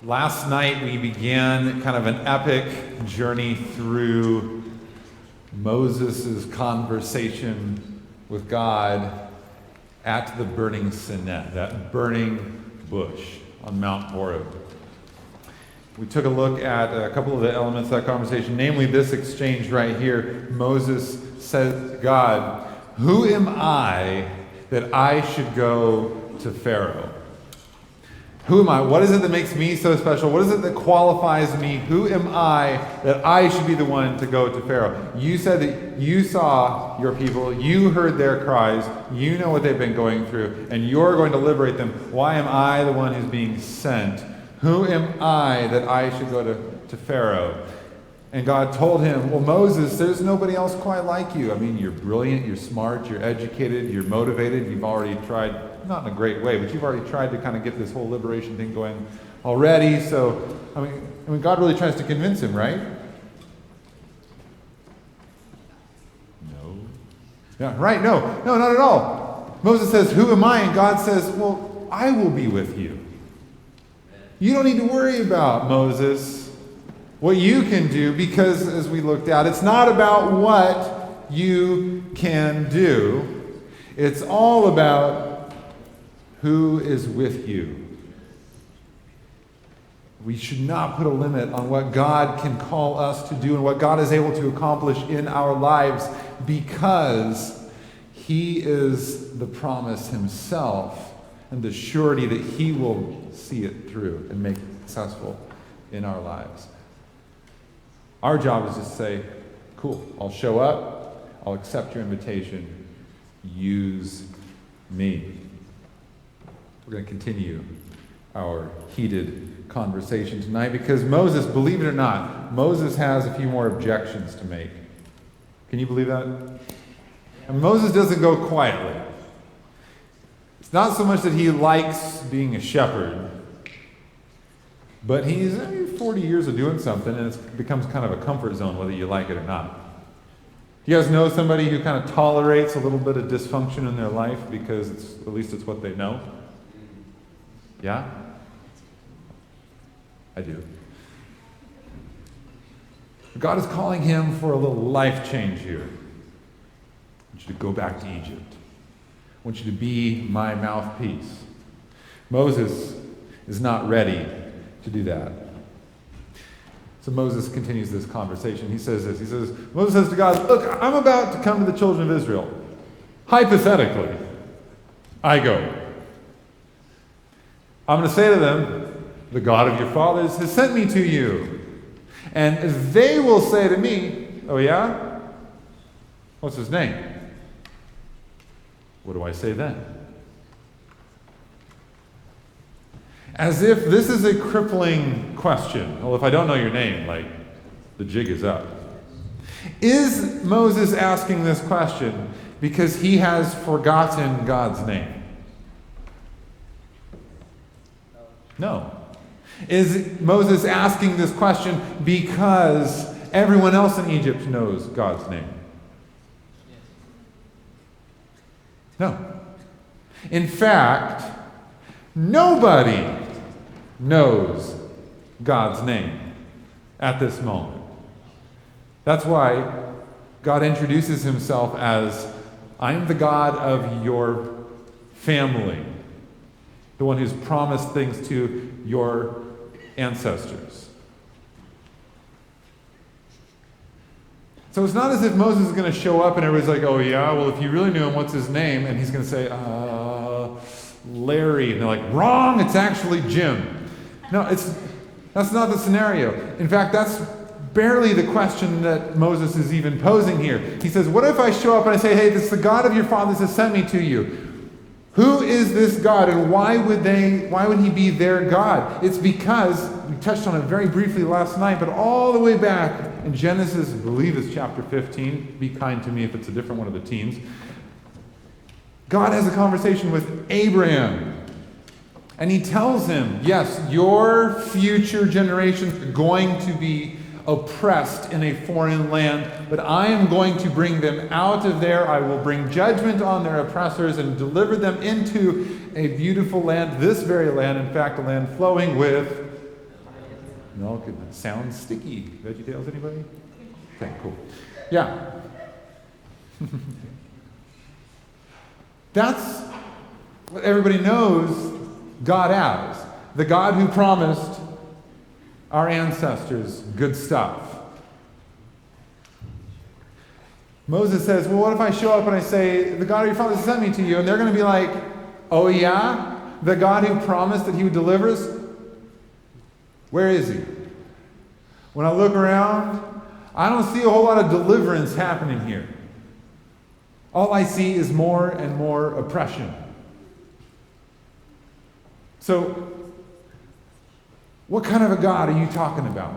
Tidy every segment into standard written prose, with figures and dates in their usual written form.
Last night we began kind of an epic journey through Moses' conversation with God at the burning Sinnet, that burning bush on Mount Horeb. We took a look at a couple of the elements of that conversation, namely this exchange right here. Moses says to God, "Who am I that I should go to Pharaoh? Who am I? What is it that makes me so special? What is it that qualifies me? Who am I that I should be the one to go to Pharaoh? You said that you saw your people, you heard their cries, you know what they've been going through, and you're going to liberate them. Why am I the one who's being sent? Who am I that I should go to Pharaoh?" And God told him, "Well, Moses, there's nobody else quite like you. I mean, you're brilliant, you're smart, you're educated, you're motivated. You've already tried, not in a great way, but you've already tried to kind of get this whole liberation thing going already. So, I mean, God really tries to convince him, right?" No. Yeah, right, no, not at all. Moses says, "Who am I?" And God says, "Well, I will be with you. You don't need to worry about, Moses, what you can do, because as we looked at, it's not about what you can do. It's all about who is with you." We should not put a limit on what God can call us to do and what God is able to accomplish in our lives, because He is the promise Himself and the surety that He will see it through and make it successful in our lives. Our job is to say, "Cool, I'll show up, I'll accept your invitation, use me." We're going to continue our heated conversation tonight because Moses, believe it or not, Moses has a few more objections to make. Can you believe that? And Moses doesn't go quietly. It's not so much that he likes being a shepherd, but he's 40 years of doing something, and it becomes kind of a comfort zone, whether you like it or not. You guys know somebody who kind of tolerates a little bit of dysfunction in their life because at least it's what they know? Yeah? I do. God is calling him for a little life change here. I want you to go back to Egypt. I want you to be my mouthpiece. Moses is not ready to do that. So Moses continues this conversation. He says this. He says, Moses says to God, "Look, I'm about to come to the children of Israel. Hypothetically, I go. I'm going to say to them, the God of your fathers has sent me to you. And they will say to me, 'Oh yeah? What's his name?' What do I say then?" As if this is a crippling question. Well, if I don't know your name, the jig is up. Is Moses asking this question because he has forgotten God's name? No. Is Moses asking this question because everyone else in Egypt knows God's name? No. In fact, nobody knows God's name at this moment. That's why God introduces himself as, "I'm the God of your family, the one who's promised things to your ancestors." So it's not as if Moses is going to show up and everybody's like, "Oh yeah, well if you really knew him, what's his name?" And he's going to say, "Larry." And they're like, "Wrong, it's actually Jim." No, that's not the scenario. In fact, that's barely the question that Moses is even posing here. He says, what if I show up and I say, "Hey, this is the God of your fathers has sent me to you." Who is this God, and why would he be their God? It's because, we touched on it very briefly last night, but all the way back in Genesis, I believe it's chapter 15, be kind to me if it's a different one of the teams, God has a conversation with Abraham. And he tells him, yes, your future generations are going to be oppressed in a foreign land, but I am going to bring them out of there. I will bring judgment on their oppressors and deliver them into a beautiful land, this very land, in fact, a land flowing with Milk, it sounds sticky. VeggieTales, anybody? Okay, cool. Yeah. That's what everybody knows God as. The God who promised our ancestors good stuff. Moses says, well, what if I show up and I say, the God of your fathers sent me to you, and they're going to be like, oh yeah? The God who promised that he would deliver us? Where is he? When I look around, I don't see a whole lot of deliverance happening here. All I see is more and more oppression. So, what kind of a God are you talking about?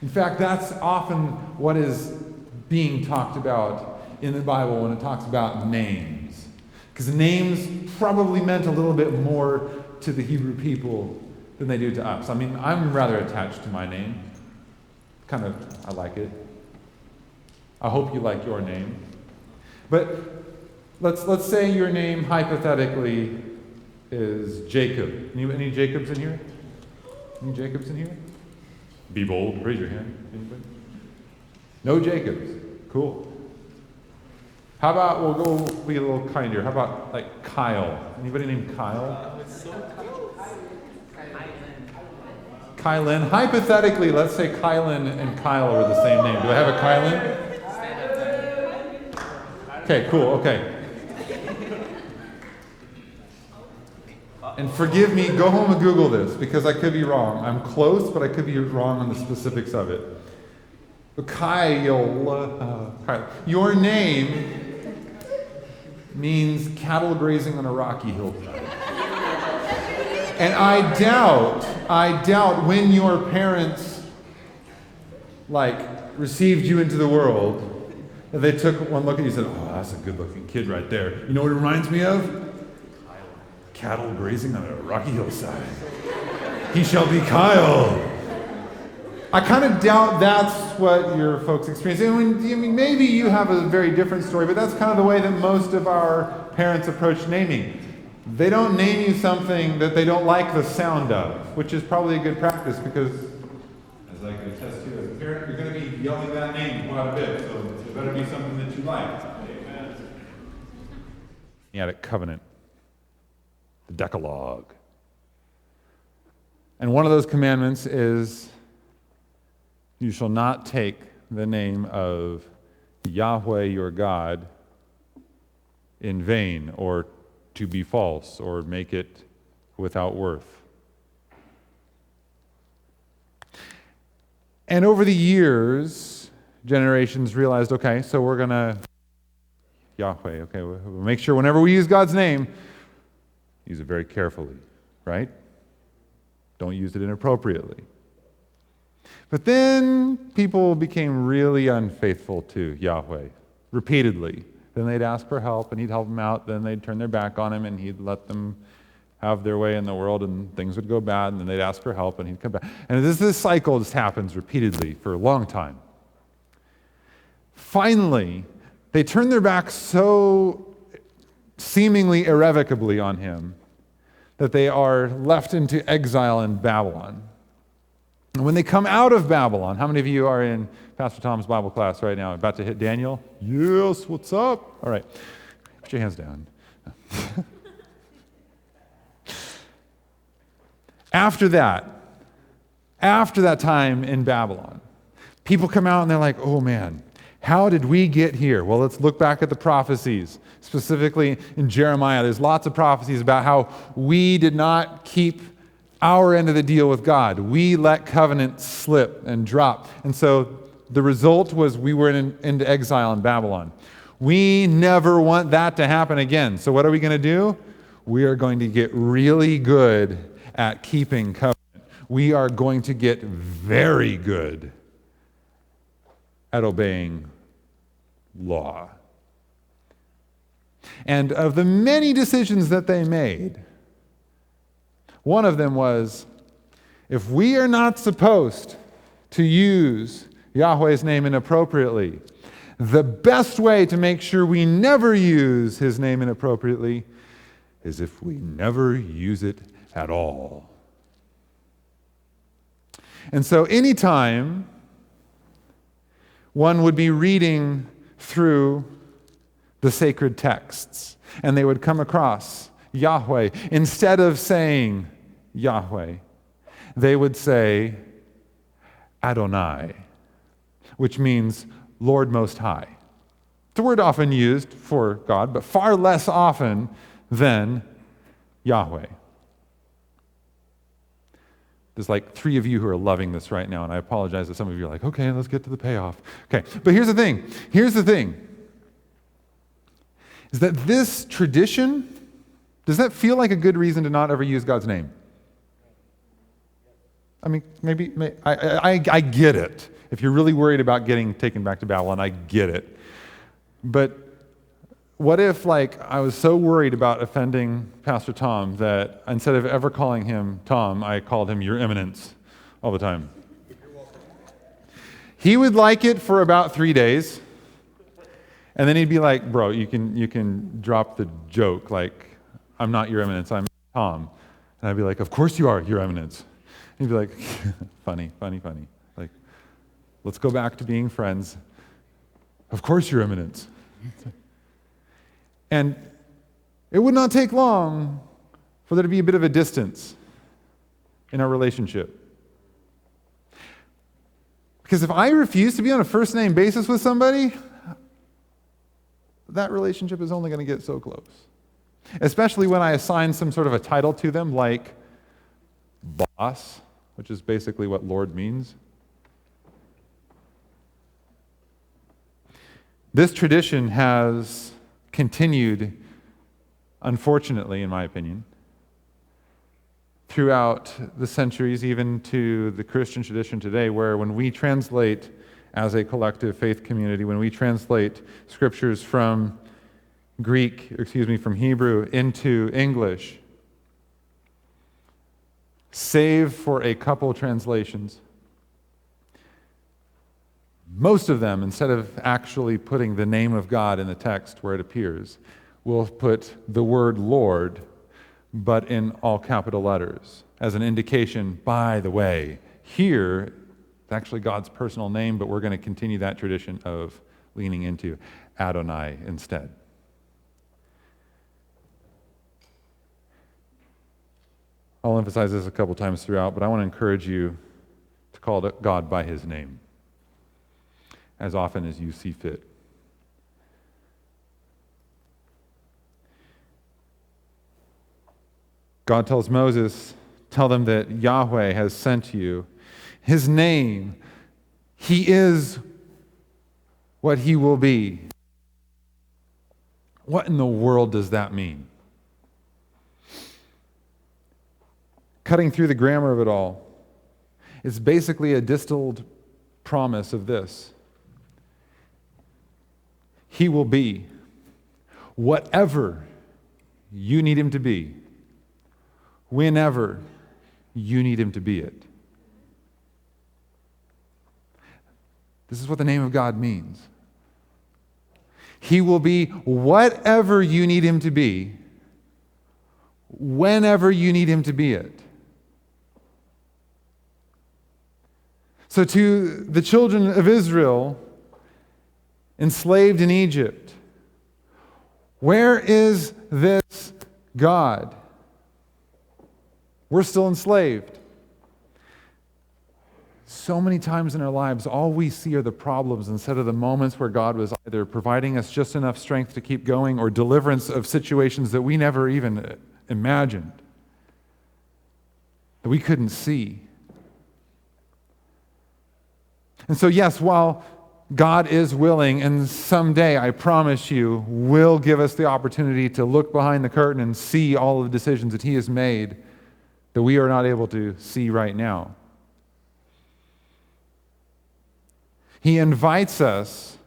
In fact, that's often what is being talked about in the Bible when it talks about names. Because names probably meant a little bit more to the Hebrew people than they do to us. I mean, I'm rather attached to my name. I like it. I hope you like your name. But let's say your name hypothetically is Jacob. Any Jacobs in here? Any Jacobs in here? Be bold. Raise your hand. Anybody? No Jacobs. Cool. How about we'll go be a little kinder. How about like Kyle? Anybody named Kyle? Kylan. Hypothetically, let's say Kylan and Kyle are the same name. Do I have a Kylan? Okay, cool. Okay. And forgive me, go home and Google this, because I could be wrong. I'm close, but I could be wrong on the specifics of it. But Kyle, your name means cattle grazing on a rocky hillside. And I doubt when your parents, received you into the world, that they took one look at you and said, oh, that's a good-looking kid right there. You know what it reminds me of? Cattle grazing on a rocky hillside. He shall be Kyle. I kind of doubt that's what your folks experience. I mean, maybe you have a very different story, but that's kind of the way that most of our parents approach naming. They don't name you something that they don't like the sound of, which is probably a good practice because, as I can attest to, as a parent, you're going to be yelling that name quite a bit, so it better be something that you like. Amen. The Adamic covenant. The Decalogue. And one of those commandments is, you shall not take the name of Yahweh your God in vain, or to be false, or make it without worth. And over the years, generations realized, okay, so we're going to, Yahweh, okay, we'll make sure whenever we use God's name, use it very carefully, right? Don't use it inappropriately. But then people became really unfaithful to Yahweh, repeatedly. Then they'd ask for help, and he'd help them out. Then they'd turn their back on him, and he'd let them have their way in the world, and things would go bad, and then they'd ask for help, and he'd come back. And this cycle just happens repeatedly for a long time. Finally, they turn their back so seemingly irrevocably on him that they are left into exile in Babylon. And when they come out of Babylon, how many of you are in Pastor Tom's Bible class right now? About to hit Daniel? Yes, what's up? All right, put your hands down. After that time in Babylon, people come out and they're like, oh man, how did we get here? Well, let's look back at the prophecies. Specifically in Jeremiah, there's lots of prophecies about how we did not keep our end of the deal with God. We let covenant slip and drop. And so the result was we were into exile in Babylon. We never want that to happen again. So what are we going to do? We are going to get really good at keeping covenant. We are going to get very good at obeying law. And of the many decisions that they made, one of them was, if we are not supposed to use Yahweh's name inappropriately, the best way to make sure we never use his name inappropriately is if we never use it at all. And so anytime one would be reading through the sacred texts and they would come across Yahweh, instead of saying Yahweh, they would say Adonai, which means Lord Most High. It's a word often used for God, but far less often than Yahweh. There's like 3 of you who are loving this right now, and I apologize that some of you are like, okay, let's get to the payoff. Okay, but here's the thing. Is that this tradition, does that feel like a good reason to not ever use God's name? I mean, I get it. If you're really worried about getting taken back to Babylon, I get it. But what if, I was so worried about offending Pastor Tom that instead of ever calling him Tom, I called him Your Eminence all the time? He would like it for about 3 days, and then he'd be like, bro, you can drop the joke, I'm not Your Eminence, I'm Tom. And I'd be like, of course you are, Your Eminence. And he'd be like, funny. Let's go back to being friends. Of course, Your Eminence. And it would not take long for there to be a bit of a distance in our relationship. Because if I refuse to be on a first-name basis with somebody, that relationship is only going to get so close. Especially when I assign some sort of a title to them, like boss, which is basically what Lord means. This tradition has continued, unfortunately, in my opinion, throughout the centuries, even to the Christian tradition today, where when we translate as a collective faith community, when we translate scriptures from Hebrew into English, save for a couple translations, most of them, instead of actually putting the name of God in the text where it appears, will put the word Lord, but in all capital letters, as an indication, by the way, here, it's actually God's personal name, but we're going to continue that tradition of leaning into Adonai instead. I'll emphasize this a couple times throughout, but I want to encourage you to call God by His name as often as you see fit. God tells Moses, tell them that Yahweh has sent you. His name, He is what He will be. What in the world does that mean? Cutting through the grammar of it all, it's basically a distilled promise of this. He will be whatever you need Him to be, whenever you need Him to be it. This is what the name of God means. He will be whatever you need Him to be, whenever you need Him to be it. So to the children of Israel, enslaved in Egypt, where is this God? We're still enslaved. So many times in our lives, all we see are the problems instead of the moments where God was either providing us just enough strength to keep going or deliverance of situations that we never even imagined, that we couldn't see. And so, yes, while God is willing, and someday, I promise you, will give us the opportunity to look behind the curtain and see all of the decisions that He has made that we are not able to see right now. He invites us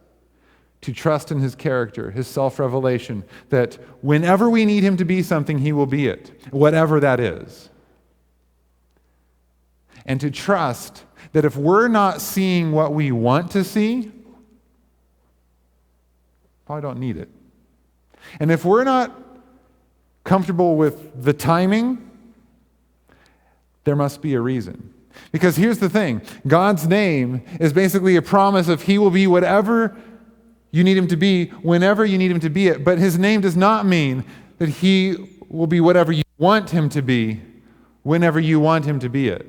to trust in His character, His self-revelation, that whenever we need Him to be something, He will be it, whatever that is. And to trust that if we're not seeing what we want to see, probably don't need it. And if we're not comfortable with the timing, there must be a reason. Because here's the thing, God's name is basically a promise of he will be whatever you need him to be, whenever you need him to be it. But his name does not mean that he will be whatever you want him to be, whenever you want him to be it.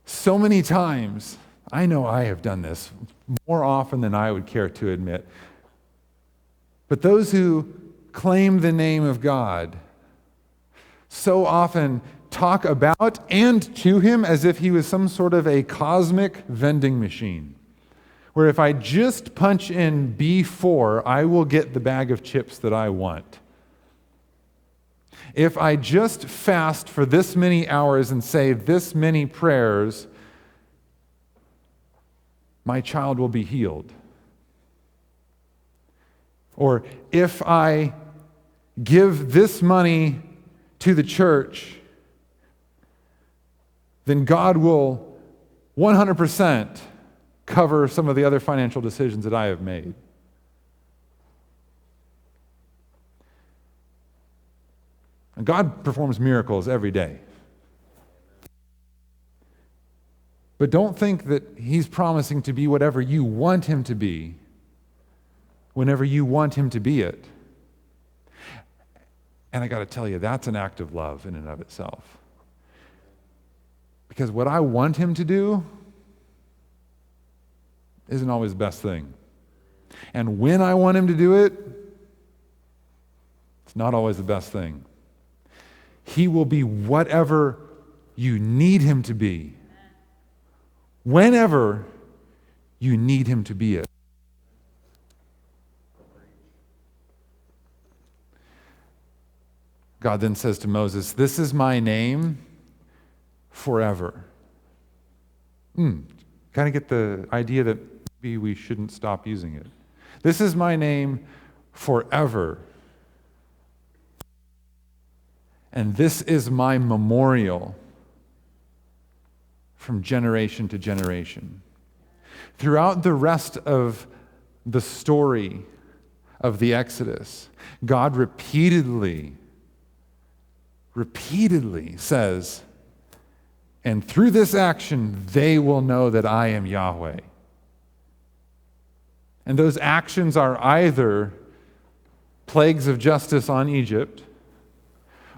So many times, I know I have done this more often than I would care to admit, but those who claim the name of God so often talk about and to him as if he was some sort of a cosmic vending machine, where if I just punch in B4, I will get the bag of chips that I want. If I just fast for this many hours and say this many prayers, my child will be healed. Or if I give this money to the church, then God will 100% cover some of the other financial decisions that I have made. And God performs miracles every day. But don't think that he's promising to be whatever you want him to be, whenever you want him to be it. And I got to tell you, that's an act of love in and of itself. Because what I want him to do isn't always the best thing. And when I want him to do it, it's not always the best thing. He will be whatever you need him to be, whenever you need him to be it. God then says to Moses, "This is my name forever." Kind of get the idea that maybe we shouldn't stop using it. This is my name forever. And this is my memorial from generation to generation. Throughout the rest of the story of the Exodus, God repeatedly says, "And through this action, they will know that I am Yahweh." And those actions are either plagues of justice on Egypt,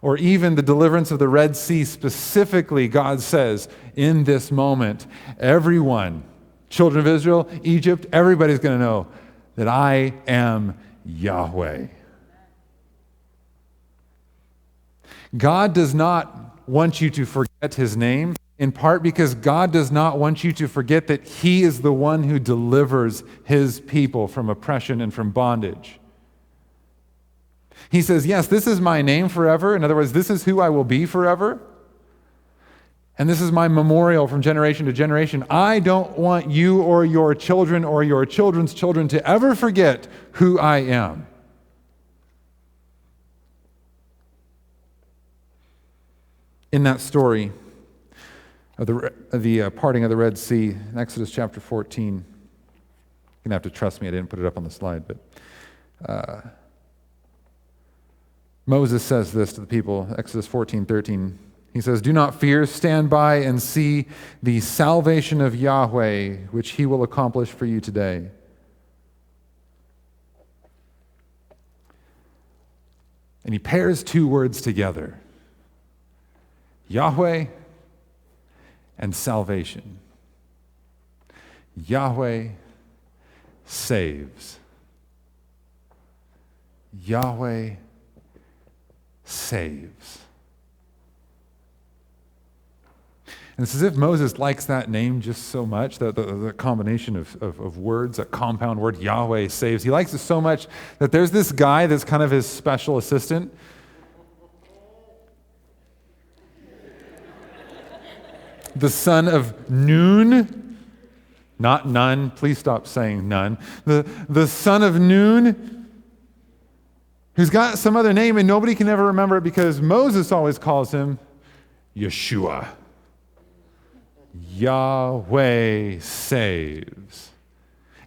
or even the deliverance of the Red Sea. Specifically, God says, in this moment, everyone, children of Israel, Egypt, everybody's going to know that I am Yahweh. God does not want you to forget his name, in part because God does not want you to forget that he is the one who delivers his people from oppression and from bondage. He says, yes, this is my name forever. In other words, this is who I will be forever. And this is my memorial from generation to generation. I don't want you or your children or your children's children to ever forget who I am. In that story of the parting of the Red Sea, in Exodus chapter 14, you're going to have to trust me, I didn't put it up on the slide, but Moses says this to the people, Exodus 14:13. He says, "Do not fear, stand by and see the salvation of Yahweh, which he will accomplish for you today." And he pairs two words together, Yahweh and salvation. Yahweh saves. Yahweh saves. And it's as if Moses likes that name just so much, the combination of words, that compound word, Yahweh saves. He likes it so much that there's this guy that's kind of his special assistant. The son of Nun, not Nun, please stop saying Nun. The son of Nun, who's got some other name and nobody can ever remember it because Moses always calls him Yeshua. Yahweh saves.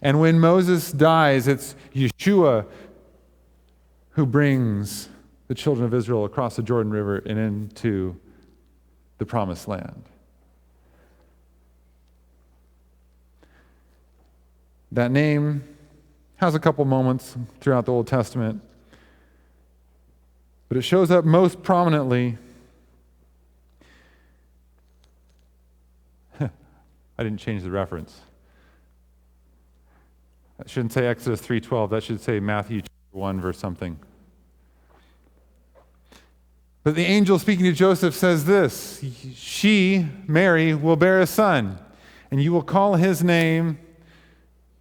And when Moses dies, it's Yeshua who brings the children of Israel across the Jordan River and into the promised land. That name has a couple moments throughout the Old Testament, but it shows up most prominently. I didn't change the reference. That shouldn't say Exodus 3:12. That should say Matthew 1 verse something. But the angel speaking to Joseph says this: she, Mary, will bear a son, and you will call his name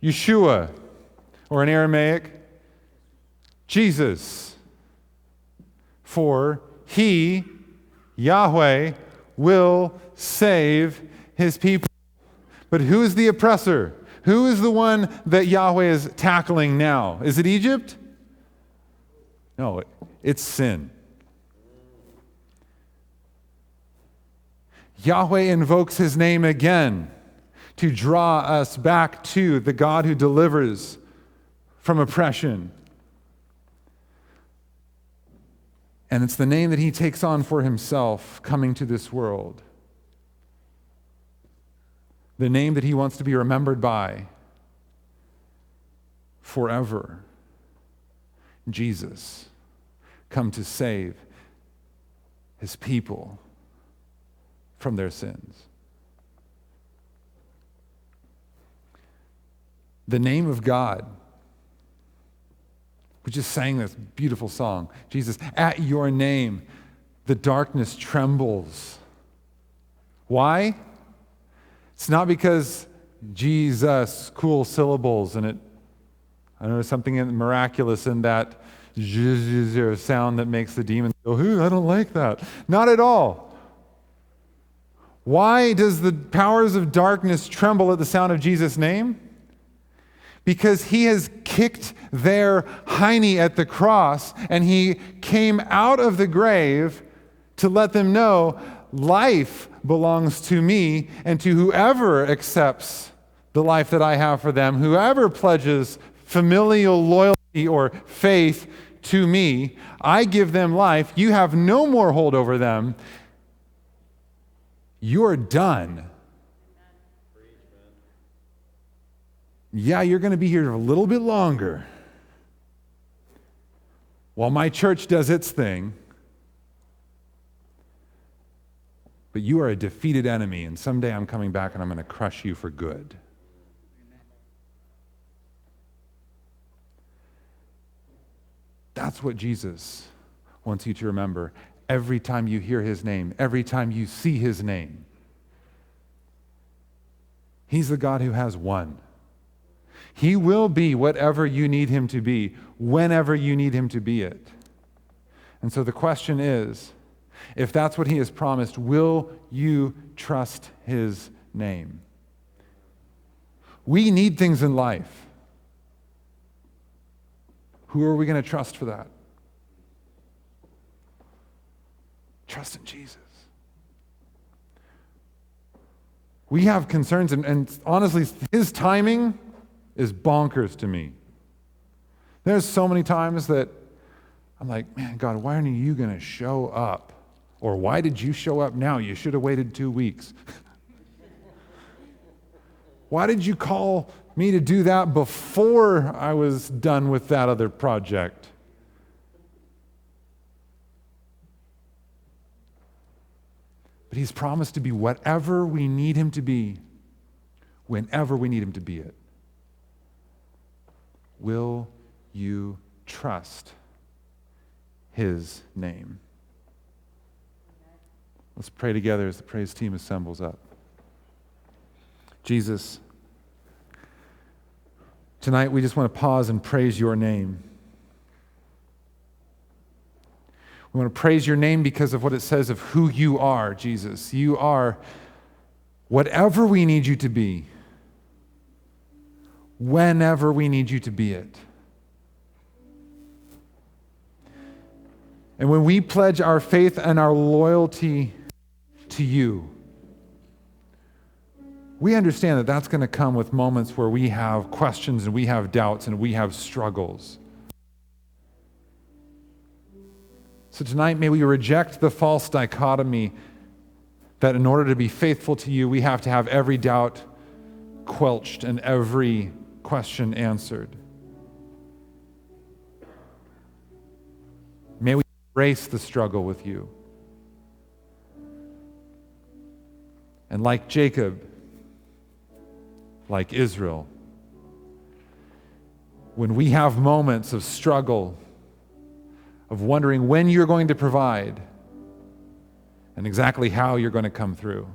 Yeshua, or in Aramaic, Jesus. For he, Yahweh, will save his people. But who is the oppressor? Who is the one that Yahweh is tackling now? Is it Egypt? No, it's sin. Yahweh invokes his name again to draw us back to the God who delivers from oppression. And it's the name that he takes on for himself coming to this world. The name that he wants to be remembered by forever. Jesus, come to save his people from their sins. The name of God. We just sang this beautiful song. Jesus, at your name, the darkness trembles. Why? It's not because Jesus, cool syllables, and I know there's something miraculous in that sound that makes the demons go, ooh, I don't like that. Not at all. Why does the powers of darkness tremble at the sound of Jesus' name? Because he has kicked their hiney at the cross, and he came out of the grave to let them know life belongs to me, and to whoever accepts the life that I have for them, whoever pledges familial loyalty or faith to me, I give them life. You have no more hold over them. You're done. Yeah, you're going to be here a little bit longer while my church does its thing. But you are a defeated enemy, and someday I'm coming back and I'm going to crush you for good. That's what Jesus wants you to remember every time you hear his name, every time you see his name. He's the God who has won. He will be whatever you need him to be, whenever you need him to be it. And so the question is, if that's what he has promised, will you trust his name? We need things in life. Who are we going to trust for that? Trust in Jesus. We have concerns, and honestly, his timing is bonkers to me. There's so many times that I'm like, man, God, why aren't you going to show up? Or why did you show up now? You should have waited 2 weeks. Why did you call me to do that before I was done with that other project? But he's promised to be whatever we need him to be, whenever we need him to be it. Will you trust his name? Let's pray together as the praise team assembles up. Jesus, tonight we just want to pause and praise your name. We want to praise your name because of what it says of who you are, Jesus. You are whatever we need you to be, whenever we need you to be it. And when we pledge our faith and our loyalty to you, we understand that that's going to come with moments where we have questions and we have doubts and we have struggles. So tonight, may we reject the false dichotomy that in order to be faithful to you, we have to have every doubt quelched and every question answered. May we embrace the struggle with you. And like Jacob, like Israel, when we have moments of struggle, of wondering when you're going to provide and exactly how you're going to come through,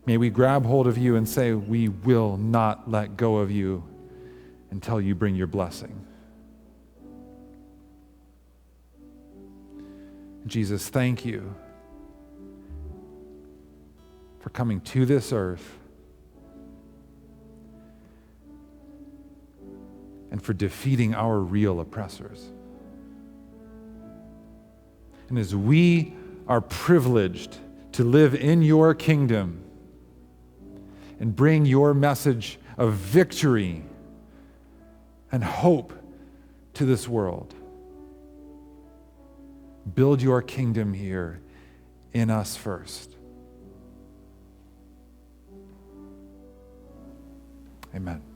may we grab hold of you and say, we will not let go of you until you bring your blessing. Jesus, thank you for coming to this earth and for defeating our real oppressors. And as we are privileged to live in your kingdom and bring your message of victory and hope to this world, build your kingdom here in us first. Amen.